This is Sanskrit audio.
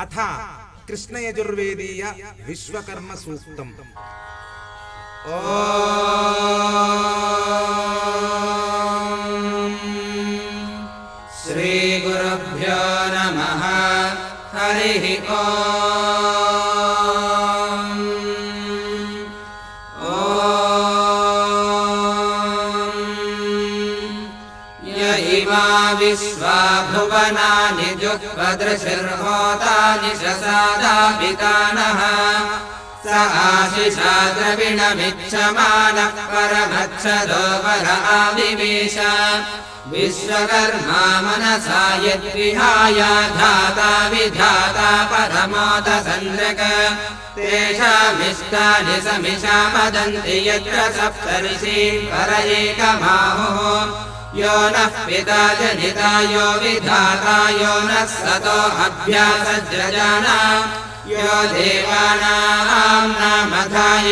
अथ कृष्णयजुर्वेदीय विश्वकर्म सूक्तम्। श्रीगुरुभ्यो नमः। हरिः ॐ। य इमा विश्वा भुवनानि जुह्वदृशिर्होतानि शसादापितानः स आशिषा द्रविणमिच्छमानः परमच्छदो वर आविवेश विश्वकर्मा मनसा यद्विहाय धाता विधाता परमोदसन्द्रक तेषामिष्टानि समिषा वदन्ति यत्र सप्तर्षीः पर एकमाहुः यो नः पिता जनिता यो विधाता यो नः सतो अभ्यासजजाना यो देवानां नामधा